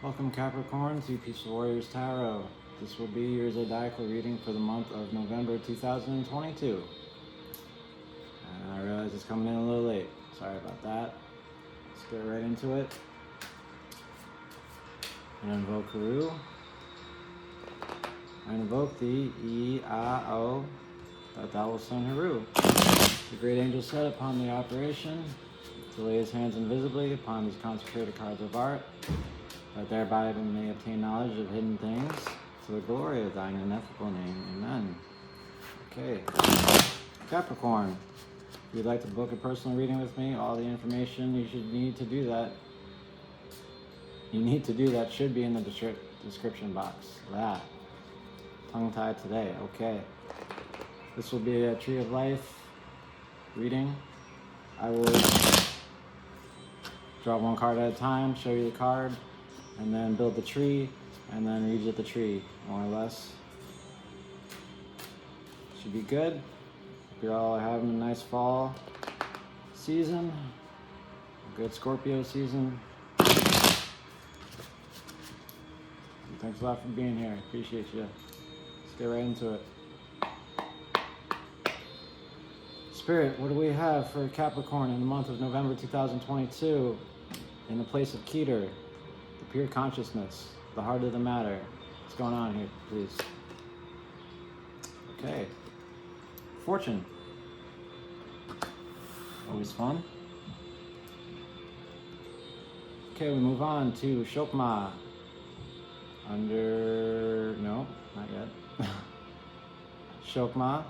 Welcome Capricorn to Peaceful Warriors Tarot. This will be your zodiacal reading for the month of November 2022. And I realize it's coming in a little late. Sorry about that. Let's get right into it. And invoke Haru. I invoke thee, E-A-O, that thou will send Haru. The great angel said upon the operation to lay his hands invisibly upon these consecrated cards of art, that thereby we may obtain knowledge of hidden things to the glory of thine ineffable name. Amen. Okay. Capricorn, if you'd like to book a personal reading with me, all the information you need to do that should be in the description box. That. Tongue-tied today. Okay. This will be a Tree of Life reading. I will draw one card at a time, show you the card, and then build the tree, and then read you the tree, more or less. Should be good. Hope you're all having a nice fall season, a good Scorpio season. Thanks a lot for being here. Appreciate you. Let's get right into it. Spirit, what do we have for Capricorn in the month of November 2022 in the place of Keter, the pure consciousness, the heart of the matter? What's going on here, please? Okay. Fortune. Always fun. Okay, we move on to Shokma. No, not yet. Shokma,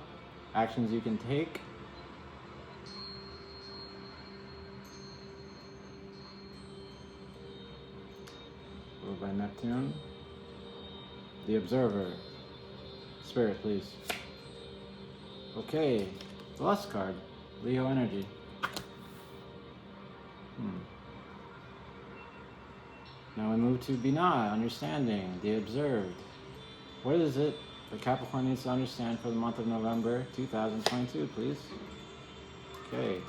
actions you can take. Ruled by Neptune. The Observer. Spirit, please. Okay, the Lust card. Leo energy. Now we move to Binah, understanding, the observed. What is it that Capricorn needs to understand for the month of November 2022, please? Okay.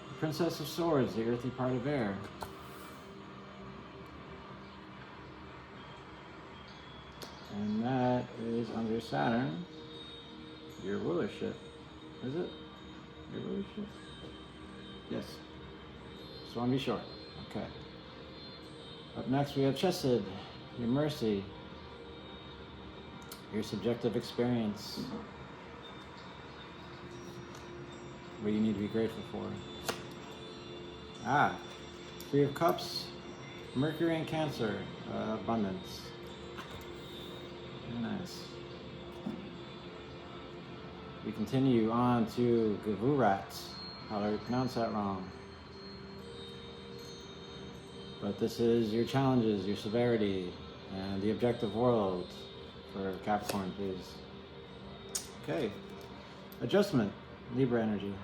The Princess of Swords, the earthy part of air. And that is under Saturn, your rulership. Is it? Your rulership? Yes. Just want to be sure. Okay. Up next we have Chesed, your mercy, your subjective experience, what you need to be grateful for. Three of Cups, Mercury and Cancer, abundance. Very nice. We continue on to Gavurat. How do I pronounce that wrong? But this is your challenges, your severity, and the objective world for Capricorn, please. Okay. Adjustment, Libra energy.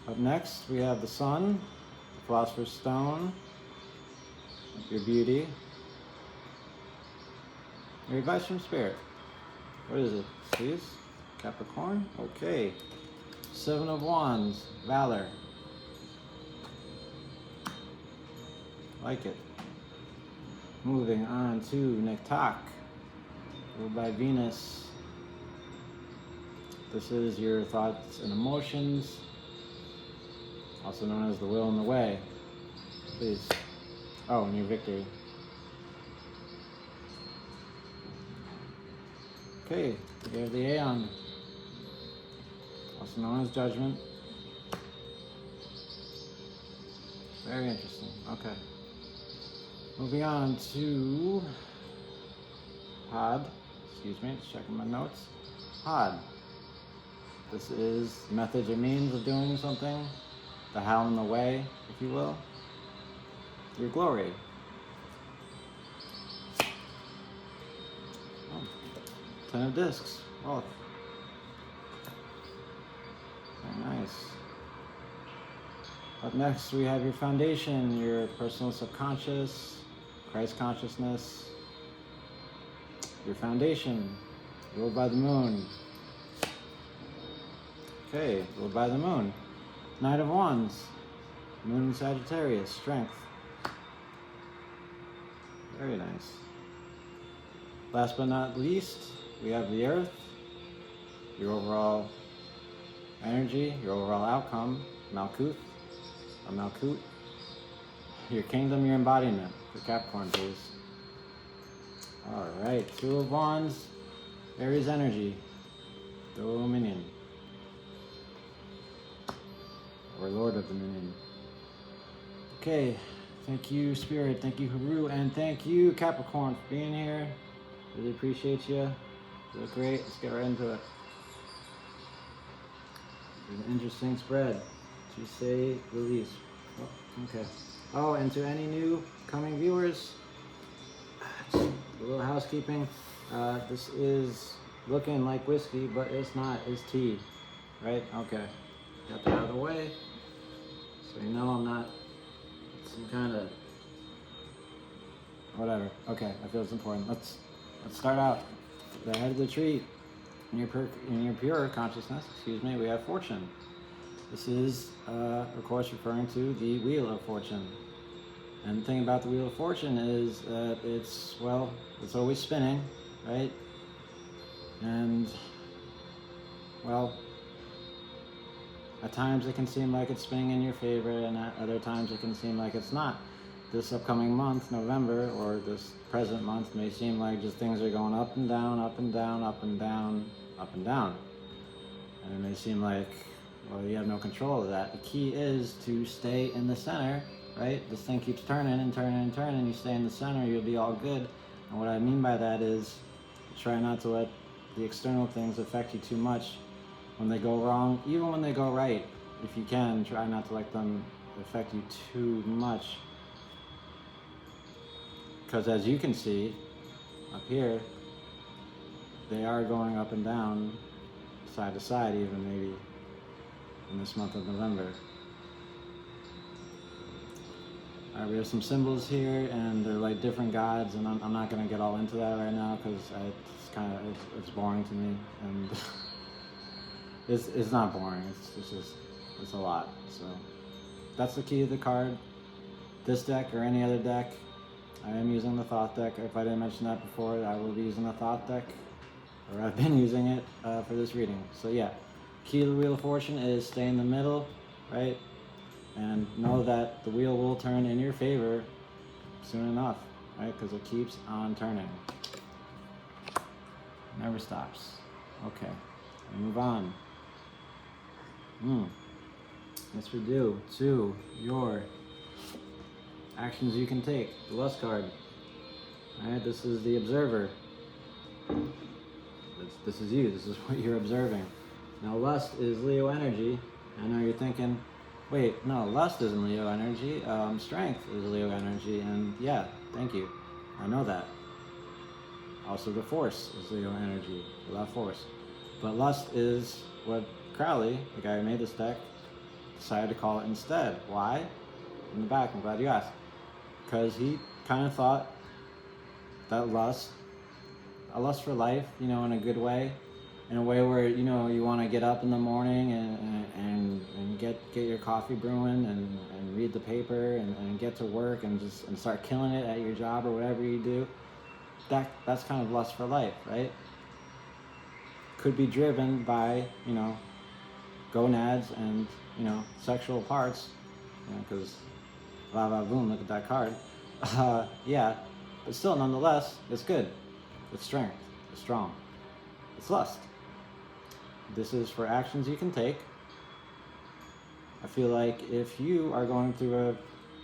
Up next, we have the Sun, the Philosopher's Stone, your beauty, your advice from Spirit. What is it, please? Capricorn? Okay. Seven of Wands, Valor. Like it. Moving on to Nektak, ruled by Venus. This is your thoughts and emotions, also known as the will and the way. Please. Oh, and your victory. Okay, we have the Aeon, also known as Judgment. Very interesting. Okay. Moving on to Had. Excuse me, just checking my notes. Had. This is methods or means of doing something. The how and the way, if you will. Your glory. Oh, 10 of Discs. Wealth. Very nice. Up next, we have your foundation, your personal subconscious, Christ consciousness. Your foundation, ruled by the moon. Okay, ruled by the moon. Knight of Wands. Moon in Sagittarius, strength. Very nice. Last but not least, we have the Earth, your overall energy, your overall outcome, Malkuth, or Malkut, your kingdom, your embodiment, for Capricorn, please. Alright, Two of Wands, Aries energy, Dominion, or Lord of Dominion. Okay, thank you, Spirit, thank you, Haru, and thank you, Capricorn, for being here. Really appreciate you. You look great. Let's get right into it. An interesting spread. To say the least. Oh, okay. Oh, and to any new coming viewers, just a little housekeeping. This is looking like whiskey, but it's not. It's tea, right? Okay. Got that out of the way, so you know I'm not some kind of whatever. Okay, I feel it's important. Let's start out. The head of the tree. In your pure consciousness, we have fortune. This is, of course, referring to the Wheel of Fortune. And the thing about the Wheel of Fortune is that it's always spinning, right? And, well, at times it can seem like it's spinning in your favor, and at other times it can seem like it's not. This upcoming month, November, or this present month, may seem like just things are going up and down, up and down, up and down, up and down. And it may seem like, well, you have no control of that. The key is to stay in the center, right? This thing keeps turning and turning and turning. You stay in the center, you'll be all good. And what I mean by that is, try not to let the external things affect you too much. When they go wrong, even when they go right, if you can, try not to let them affect you too much. Because as you can see up here, they are going up and down, side to side, even maybe in this month of November. Alright, we have some symbols here, and they're like different gods, and I'm not going to get all into that right now because it's boring to me, and it's not boring. It's a lot. So that's the key of the card. This deck or any other deck. I am using the Thoth deck. If I didn't mention that before, I will be using the Thoth deck, or I've been using it for this reading. So yeah, key to the Wheel of Fortune is stay in the middle, right? And know that the wheel will turn in your favor soon enough, right? Because it keeps on turning. Never stops. Okay, we move on. Yes, we do. To your actions you can take. The Lust card. Alright, this is the observer. This is you. This is what you're observing. Now, Lust is Leo energy. I know you're thinking, wait, no, Lust isn't Leo energy. Strength is Leo energy. And yeah, thank you. I know that. Also, the Force is Leo energy. Without Force. But Lust is what Crowley, the guy who made this deck, decided to call it instead. Why? In the back, I'm glad you asked. Because he kind of thought that a lust for life, in a good way, in a way where, you want to get up in the morning and get your coffee brewing and read the paper and get to work and start killing it at your job or whatever you do. That's kind of lust for life, right? Could be driven by, gonads and, sexual parts, because va va boom, look at that card. Yeah, but still, nonetheless, it's good. It's strength. It's strong. It's lust. This is for actions you can take. I feel like if you are going through a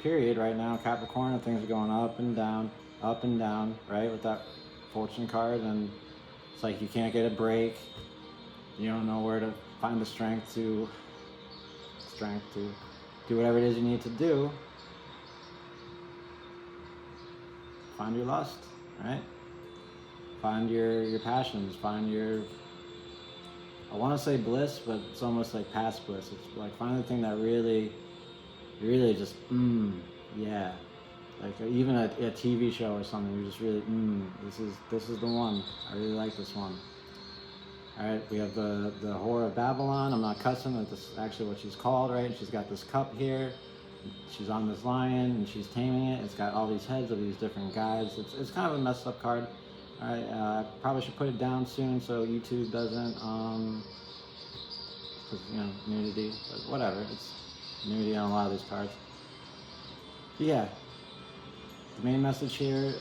period right now, Capricorn, and things are going up and down, right, with that fortune card, and it's like you can't get a break. You don't know where to find the strength to do whatever it is you need to do. Find your lust, right? Find your passions, find your, I want to say bliss, but it's almost like past bliss. It's like find the thing that really just, yeah. Like even a TV show or something, you just really, this is the one. I really like this one. All right, we have the Whore of Babylon. I'm not cussing, but this is actually what she's called, right? She's got this cup here. She's on this lion and she's taming it. It's got all these heads of these different guys. It's kind of a messed up card. All right, I probably should put it down soon so YouTube doesn't, because, you know, nudity, but whatever. It's nudity on a lot of these cards. But yeah, the main message here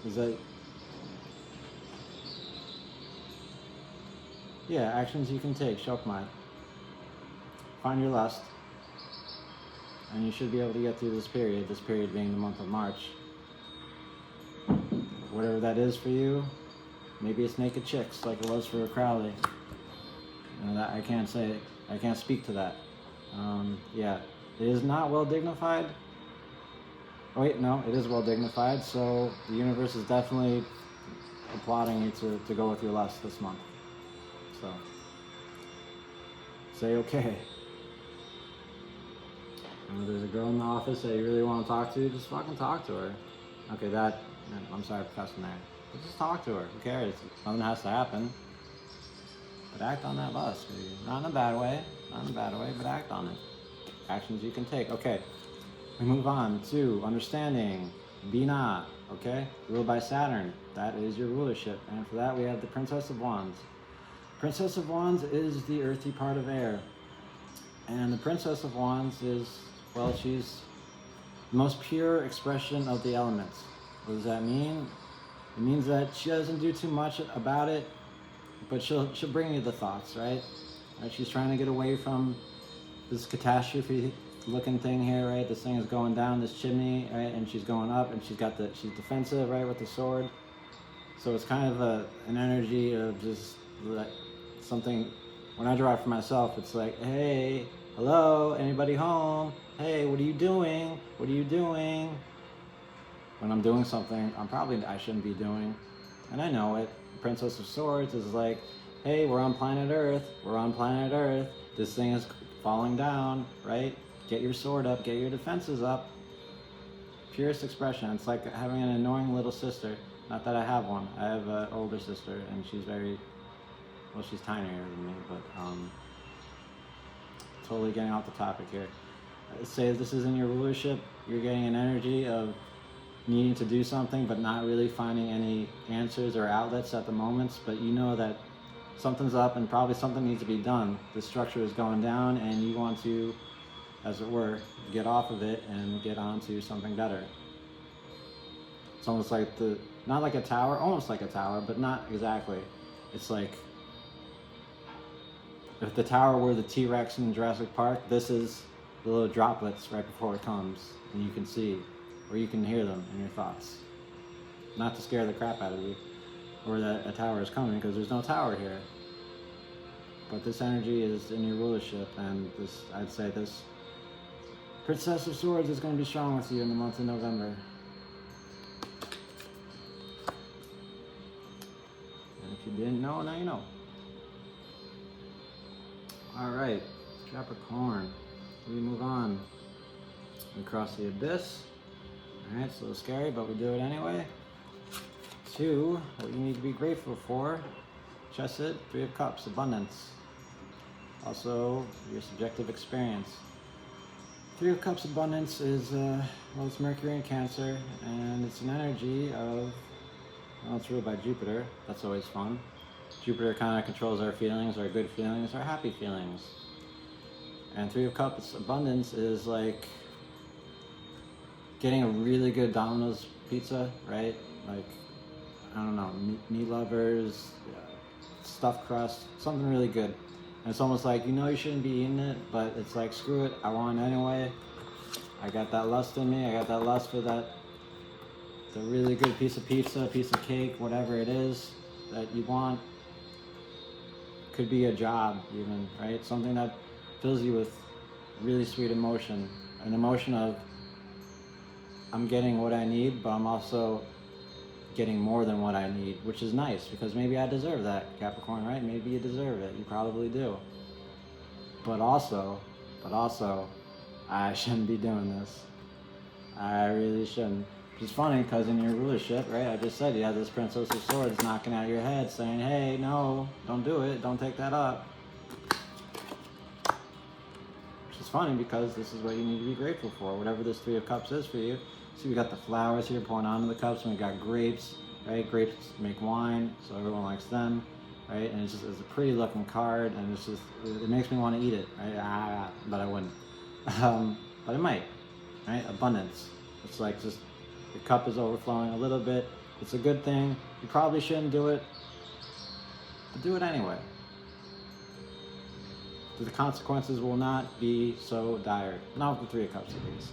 is that, yeah, actions you can take, Shokmai. Find your lust, and you should be able to get through this period being the month of March. Whatever that is for you, maybe it's naked chicks like it was for Crowley. You know, that I can't say, I can't speak to that. Yeah, it is not well dignified. Oh wait, no, it is well dignified, so the universe is definitely applauding you to go with your lust this month. So, say okay. And if there's a girl in the office that you really want to talk to, just fucking talk to her. Okay, I'm sorry for cussing there. But just talk to her, who cares? Nothing has to happen. But act on that lust, baby. Not in a bad way, but act on it. Actions you can take. Okay, we move on to understanding, Bina, okay? Ruled by Saturn. That is your rulership. And for that we have the Princess of Wands. Princess of Wands is the earthy part of air. And the Princess of Wands is, well, she's the most pure expression of the elements. What does that mean? It means that she doesn't do too much about it, but she'll bring you the thoughts, right? She's trying to get away from this catastrophe looking thing here, right? This thing is going down this chimney, right? And she's going up, and she's defensive, right, with the sword. So it's kind of an energy of just like something. When I draw it for myself, it's like, hey, hello, anybody home? Hey, what are you doing? What are you doing? When I'm doing something I shouldn't be doing, and I know it. Princess of Swords is like, hey, we're on planet Earth. This thing is falling down, right? Get your sword up, get your defenses up. Purest expression. It's like having an annoying little sister. Not that I have one. I have an older sister, and she's she's tinier than me, but totally getting off the topic here. Say this is in your rulership, you're getting an energy of needing to do something but not really finding any answers or outlets at the moments, but you know that something's up and probably something needs to be done. The structure is going down and you want to, as it were, get off of it and get onto something better. It's almost like not like a tower, almost like a tower, but not exactly. It's like if the tower were the T-Rex in Jurassic Park, this is the little droplets right before it comes, and you can see, or you can hear them in your thoughts. Not to scare the crap out of you, or that a tower is coming, because there's no tower here. But this energy is in your rulership, and I'd say this Princess of Swords is going to be strong with you in the month of November. And if you didn't know, now you know. Alright, Capricorn. We move on. We cross the abyss. Alright, it's a little scary, but we do it anyway. To what you need to be grateful for. Chesed, Three of Cups, abundance. Also, your subjective experience. Three of Cups abundance is, it's Mercury in Cancer, and it's an energy of, it's ruled by Jupiter. That's always fun. Jupiter kind of controls our feelings, our good feelings, our happy feelings. And Three of Cups abundance is like getting a really good Domino's pizza, right? Like, I don't know, meat lovers, stuffed crust, something really good. And it's almost like, you shouldn't be eating it, but it's like, screw it, I want it anyway. I got that lust in me, I got that lust for the really good piece of pizza, piece of cake, whatever it is that you want. Could be a job even, right? Something that fills you with really sweet emotion. An emotion of, I'm getting what I need, but I'm also getting more than what I need, which is nice, because maybe I deserve that, Capricorn, right? Maybe you deserve it. You probably do. But also, I shouldn't be doing this. I really shouldn't. Which is funny, because in your rulership, right, I just said you have this Princess of Swords knocking at your head saying, hey, no, don't do it, don't take that up. Which is it's funny because this is what you need to be grateful for, whatever this Three of Cups is for you. So we got the flowers here pouring onto the cups, and we got grapes, right? Grapes make wine, so everyone likes them, right? And it's a pretty looking card, and it makes me want to eat it, right? But I wouldn't. But I might, right? Abundance. It's like just the cup is overflowing a little bit. It's a good thing. You probably shouldn't do it, but do it anyway. The consequences will not be so dire. Not with the Three of Cups at least.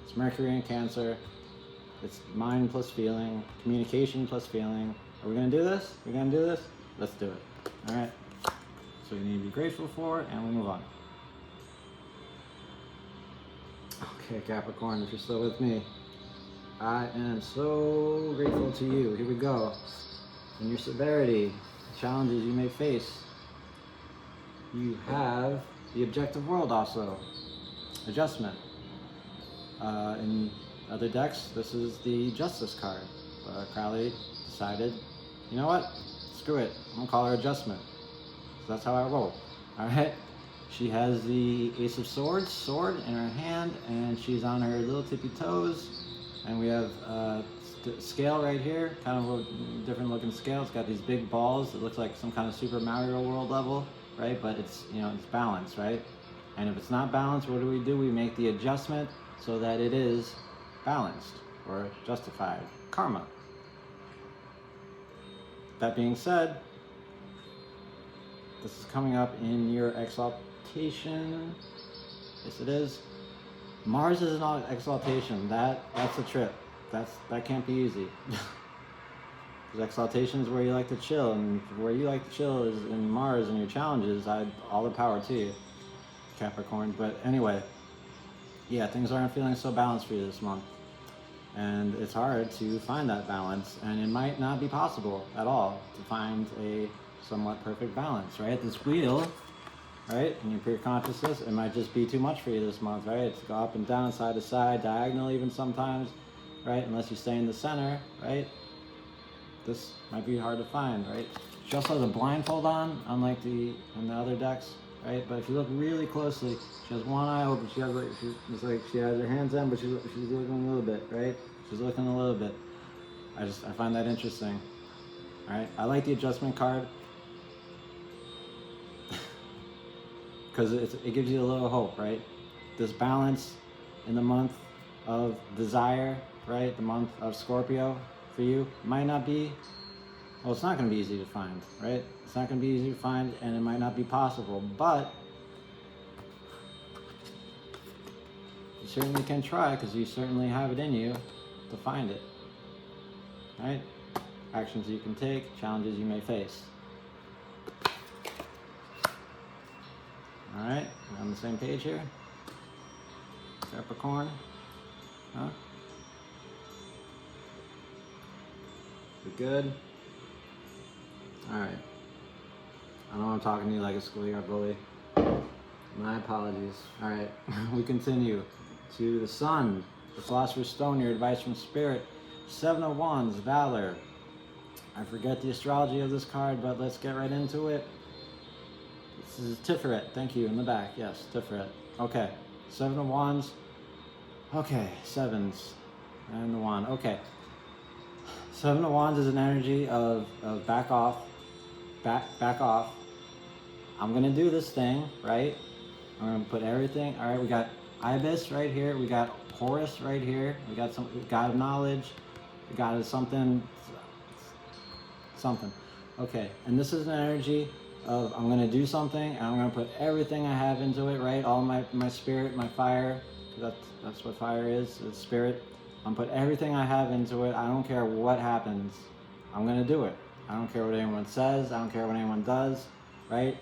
It's Mercury in Cancer. It's mind plus feeling, communication plus feeling. Are we gonna do this? We're gonna do this? Let's do it. All right. So you need to be grateful for, and we move on. Okay, Capricorn, if you're still with me, I am so grateful to you. Here we go. In your severity, challenges you may face, you have the objective world also. Adjustment. In other decks, this is the Justice card. But Crowley decided, you know what? Screw it. I'm gonna call her Adjustment. So that's how I roll. Alright? She has the Ace of Swords, sword in her hand, and she's on her little tippy toes. And we have a scale right here, kind of a different looking scale. It's got these big balls. It looks like some kind of Super Mario World level, right? But it's, it's balanced, right? And if it's not balanced, what do? We make the adjustment so that it is balanced or justified. Karma. That being said, this is coming up in your exaltation. Yes, it is. Mars is not exaltation. That's a trip. That can't be easy. Because exaltation is where you like to chill, and where you like to chill is in Mars and your challenges. All the power to you, Capricorn. But anyway, yeah, things aren't feeling so balanced for you this month, and it's hard to find that balance, and it might not be possible at all to find a somewhat perfect balance, right? This wheel, right, in your pure consciousness, it might just be too much for you this month, right? It's go up and down, side to side, diagonal even sometimes, right? Unless you stay in the center, right? This might be hard to find, right? She also has a blindfold on, unlike in the other decks, right? But if you look really closely, she has one eye open. She has it's like she has her hands in, but she's looking a little bit, right? She's looking a little bit. I find that interesting. All right, I like the adjustment card because it gives you a little hope, right? This balance in the month of desire, right? The month of Scorpio for you might not be. Well, it's not going to be easy to find, right? It's not going to be easy to find, and it might not be possible, but you certainly can try, because you certainly have it in you to find it, right? Actions you can take, challenges you may face. All right, we're on the same page here. Capricorn, huh? We good? All right. I know I'm talking to you like a schoolyard bully. My apologies. All right, we continue to the Sun, the Philosopher's Stone, your advice from Spirit. Seven of Wands, Valor. I forget the astrology of this card, but let's get right into it. This is Tiferet. Thank you, in the back. Yes, Tiferet. Okay, Seven of Wands. Okay, sevens and the wand. Okay. Seven of Wands is an energy of back off. Back off. I'm gonna do this thing, right? I'm gonna put everything. All right, we got Ibis right here. We got Horus right here. We got some God of knowledge. We got something. Okay, and this is an energy of I'm gonna do something, and I'm gonna put everything I have into it, right? All my spirit, my fire. That's what fire is. It's spirit. I'm put everything I have into it. I don't care what happens. I'm gonna do it. I don't care what anyone says. I don't care what anyone does, right?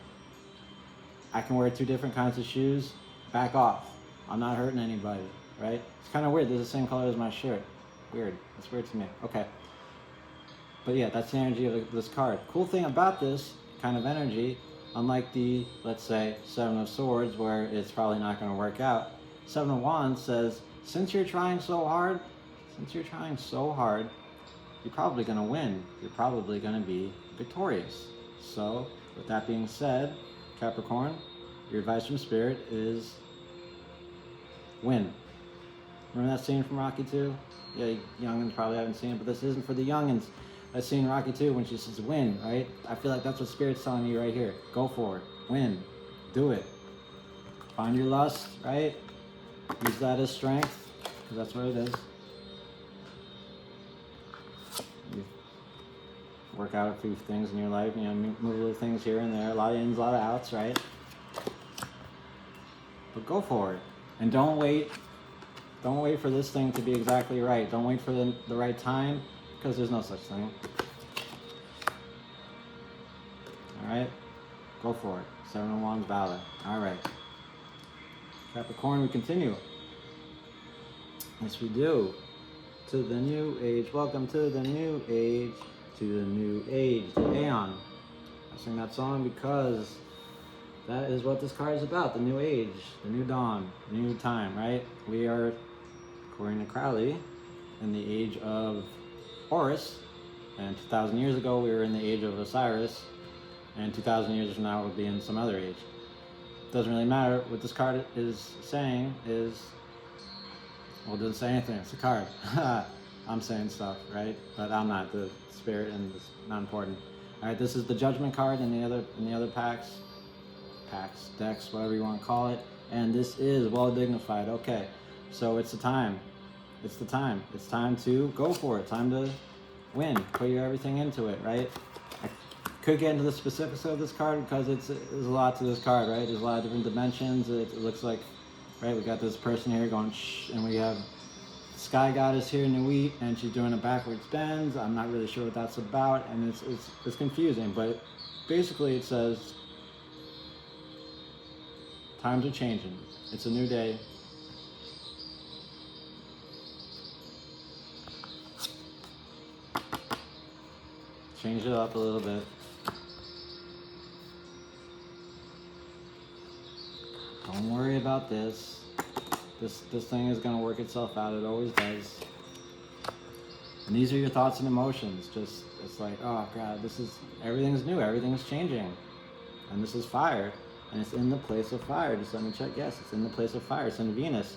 I can wear two different kinds of shoes. Back off. I'm not hurting anybody, right? It's kind of weird. They're the same color as my shirt. Weird. It's weird to me. Okay. But yeah, that's the energy of this card. Cool thing about this kind of energy, unlike the, let's say, Seven of Swords, where it's probably not going to work out, Seven of Wands says, since you're trying so hard, you're probably going to win. You're probably going to be victorious. So, with that being said, Capricorn, your advice from Spirit is Win. Remember that scene from Rocky 2? Yeah, youngins probably haven't seen it, but this isn't for the youngins. That scene in Rocky 2 when she says win, right? I feel like that's what Spirit's telling you right here. Go for it. Win. Do it. Find your lust, right? Use that as strength, because that's what it is. You work out a few things in your life, you know, move little things here and there, a lot of ins, a lot of outs, right? But go for it. And don't wait for this thing to be exactly right. Don't wait for the right time, because there's no such thing. Alright? Go for it. 7 of Wands valid. Alright. Capricorn, we continue. Yes, we do. To the new age. Welcome to the new age. To the new age. The Aeon. I sing that song because that is what this card is about. The new age. The new dawn. The new time, right? We are, according to Crowley, in the age of Horus. And 2,000 years ago, we were in the age of Osiris. And 2,000 years from now, we'll be in some other age. Doesn't really matter. What this card is saying is, well, it doesn't say anything. It's a card. I'm saying stuff, right? But I'm not the spirit, and it's not important. All right, this is the Judgment card in the other decks, whatever you want to call it. And this is well dignified. Okay, so it's the time. It's the time. It's time to go for it. Time to win. Put your everything into it, right? Could get into the specifics of this card because there's a lot to this card, right? There's a lot of different dimensions. It looks like, right, we got this person here going shh, and we have Sky Goddess here, Nuit, and she's doing a backwards bend. I'm not really sure what that's about, and it's confusing, but basically it says times are changing. It's a new day. Change it up a little bit. Don't worry about this. This thing is going to work itself out. It always does. And these are your thoughts and emotions. Just, it's like, oh God, everything's new. Everything's changing. And this is fire. And it's in the place of fire. Just let me check. Yes, it's in the place of fire. It's in Venus.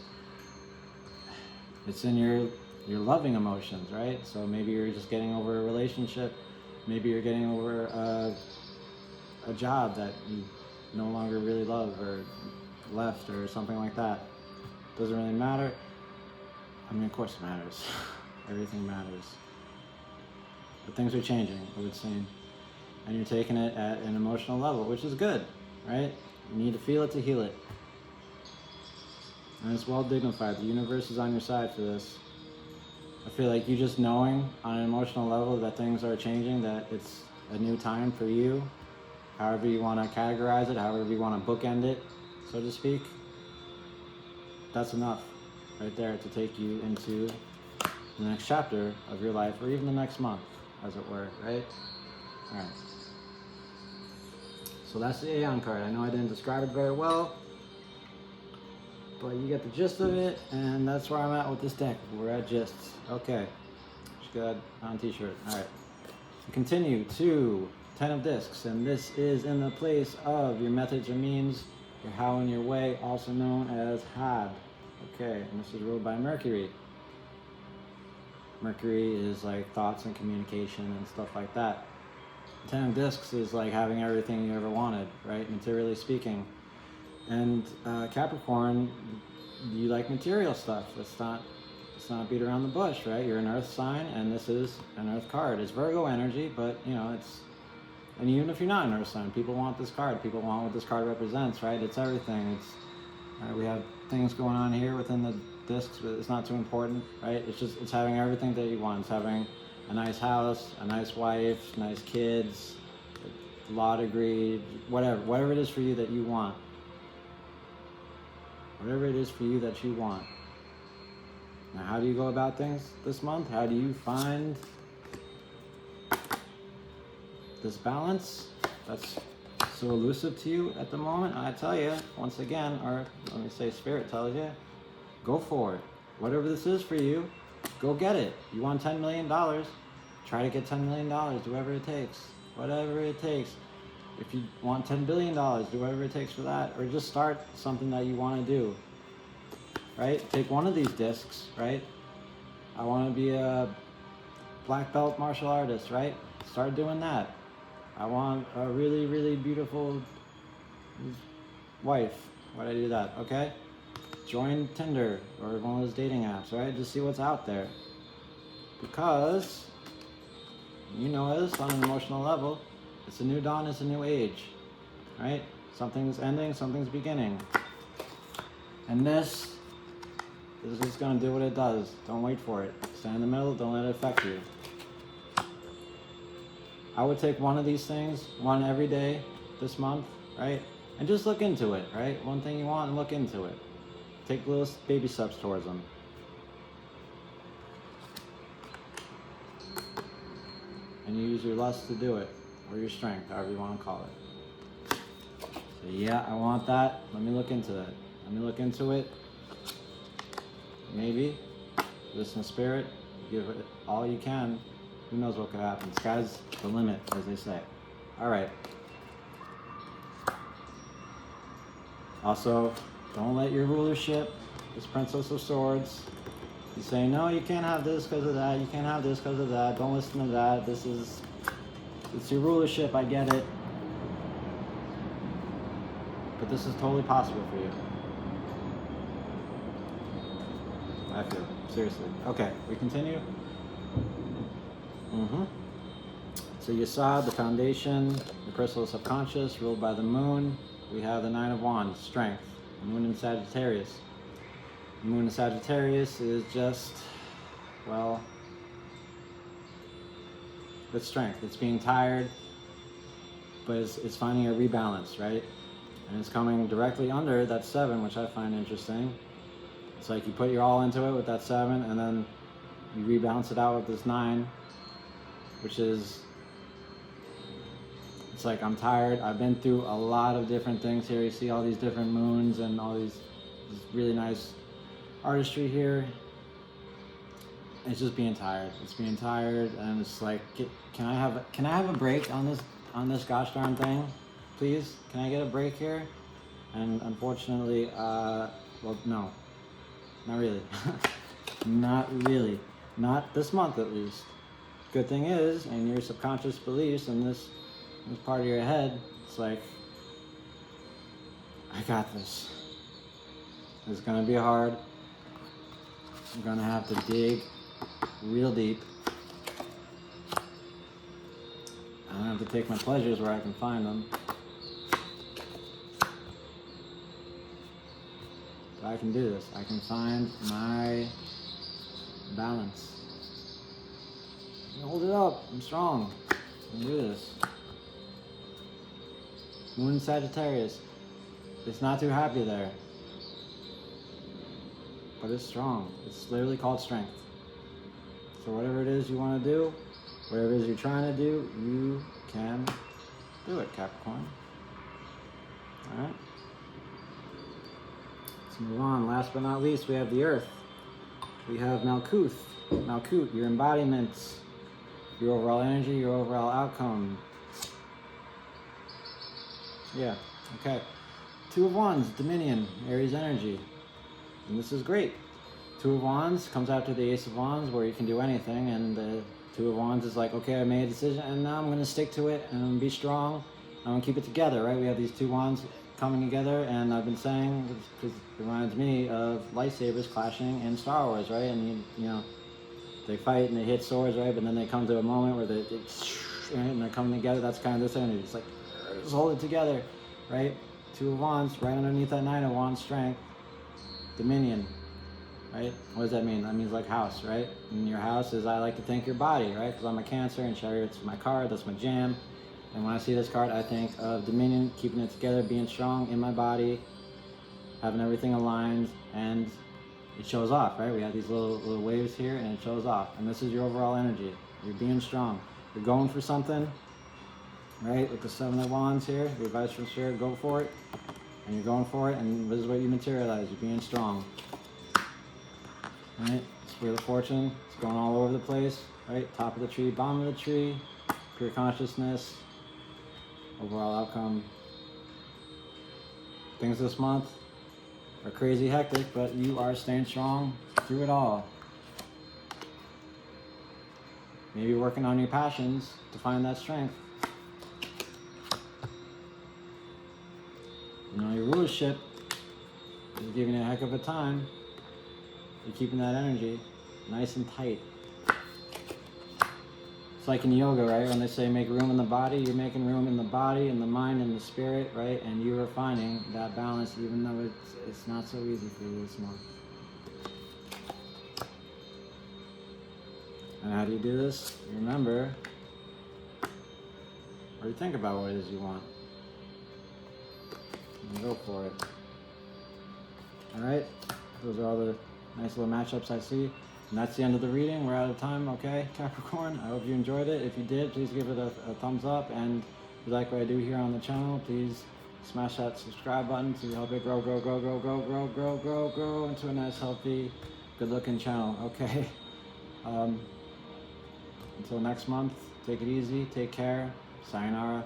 It's in your loving emotions, right? So maybe you're just getting over a relationship. Maybe you're getting over a job that you no longer really love or left or something like that. Doesn't really matter. I mean, of course it matters. Everything matters. But things are changing, it would seem. And you're taking it at an emotional level, which is good, right? You need to feel it to heal it. And it's well dignified. The universe is on your side for this. I feel like you just knowing on an emotional level that things are changing, that it's a new time for you, however you want to categorize it, however you want to bookend it, so to speak, that's enough right there to take you into the next chapter of your life, or even the next month, as it were, right? All right. So that's the Aeon card. I know I didn't describe it very well, but you get the gist of it, and that's where I'm at with this deck. We're at gists. Okay. Just got on t-shirt. All right. So continue to 10 of discs, and this is in the place of your methods or means, your how and your way, also known as Had. Okay, and this is ruled by Mercury. Mercury is like thoughts and communication and stuff like that. 10 of discs is like having everything you ever wanted, right? Materially speaking. And Capricorn, you like material stuff. Let's not beat around the bush, right? You're an earth sign, and this is an earth card. It's Virgo energy, but you know, and even if you're not an earth sign, people want this card. People want what this card represents, right? It's everything. We have things going on here within the discs, but it's not too important, right? It's having everything that you want. It's having a nice house, a nice wife, nice kids, law degree, whatever it is for you that you want. Whatever it is for you that you want. Now, how do you go about things this month? How do you find this balance that's so elusive to you at the moment? I tell you, once again, or let me say Spirit tells you, go for it. Whatever this is for you, go get it. You want $10 million, try to get $10 million, do whatever it takes. Whatever it takes. If you want $10 billion, do whatever it takes for that, or just start something that you want to do. right? Take one of these discs, right? I want to be a black belt martial artist, right? Start doing that. I want a really, really beautiful wife. Why'd I do that? Okay? Join Tinder or one of those dating apps, right? Just see what's out there. Because, you know this on an emotional level, it's a new dawn, it's a new age, right? Something's ending, something's beginning. And this is just going to do what it does. Don't wait for it. Stand in the middle, don't let it affect you. I would take one of these things, one every day this month, right? And just look into it, right? One thing you want and look into it. Take little baby steps towards them. And you use your lust to do it, or your strength, however you want to call it. So yeah, I want that. Let me look into that. Let me look into it. Maybe. Listen to spirit. Give it all you can. Who knows what could happen? Sky's the limit, as they say. All right. Also, don't let your rulership, this Princess of Swords, you say, no, you can't have this because of that. You can't have this because of that. Don't listen to that. It's your rulership. I get it. But this is totally possible for you. I feel. Seriously. Okay, we continue. So you saw the foundation, the crystal subconscious, ruled by the moon. We have the Nine of Wands, strength, moon in Sagittarius. The moon in Sagittarius is just, well, it's strength. It's being tired, but it's finding a rebalance, right? And it's coming directly under that 7, which I find interesting. It's like you put your all into it with that 7, and then you rebalance it out with this 9, which is, it's like, I'm tired. I've been through a lot of different things here. You see all these different moons and all these really nice artistry here. It's just being tired. It's being tired, and it's like, can I have a break on this gosh darn thing, please? Can I get a break here? And unfortunately, well, no, not really, not really, not this month at least. Good thing is, in your subconscious beliefs and this part of your head, it's like, I got this. It's gonna be hard. I'm gonna have to dig real deep. I'm gonna have to take my pleasures where I can find them. But I can do this. I can find my balance. Hold it up. I'm strong. I can do this. Moon in Sagittarius. It's not too happy there. But it's strong. It's literally called strength. So whatever it is you want to do, whatever it is you're trying to do, you can do it, Capricorn. Alright? Let's move on. Last but not least, we have the Earth. We have Malkuth. Malkuth, your embodiments, your overall energy, your overall outcome. Yeah, okay. Two of Wands, Dominion, Aries energy. And this is great. Two of Wands comes after the Ace of Wands, where you can do anything, and the Two of Wands is like, okay, I made a decision, and now I'm going to stick to it, and I'm going to be strong, I'm going to keep it together, right? We have these two wands coming together, and I've been saying, because it reminds me of lightsabers clashing in Star Wars, right? And you know, they fight and they hit swords, right? But then they come to a moment where and they're coming together. That's kind of this energy. It's like, just hold it together, right? Two of Wands, right underneath that Nine of Wands, strength, Dominion, right? What does that mean? That means like house, right? And your house is, I like to think, your body, right? Because I'm a Cancer, and Chariot's my card, that's my jam. And when I see this card, I think of Dominion, keeping it together, being strong in my body, having everything aligned, and it shows off, right? We have these little waves here, and it shows off. And this is your overall energy. You're being strong. You're going for something, right? With the Seven of Wands here, the advice from Spirit, go for it. And you're going for it, and this is what you materialize. You're being strong, right? It's Wheel of Fortune. It's going all over the place, right? Top of the tree, bottom of the tree, pure consciousness, overall outcome. Things this month, are crazy hectic, but you are staying strong through it all. Maybe working on your passions to find that strength. You know, your rulership is giving you a heck of a time. You're keeping that energy nice and tight. It's like in yoga, right? When they say make room in the body, you're making room in the body, in the mind, and the spirit, right? And you are finding that balance, even though it's not so easy for you this month. And how do you do this? Remember, or you think about what it is you want. And go for it. Alright? Those are all the nice little matchups I see. And that's the end of the reading. We're out of time, okay, Capricorn? I hope you enjoyed it. If you did, please give it a thumbs up. And if you like what I do here on the channel, please smash that subscribe button to help it grow into a nice, healthy, good-looking channel, okay? Until next month, take it easy, take care, sayonara.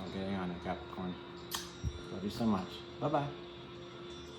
I'm getting on it, Capricorn. Love you so much. Bye-bye.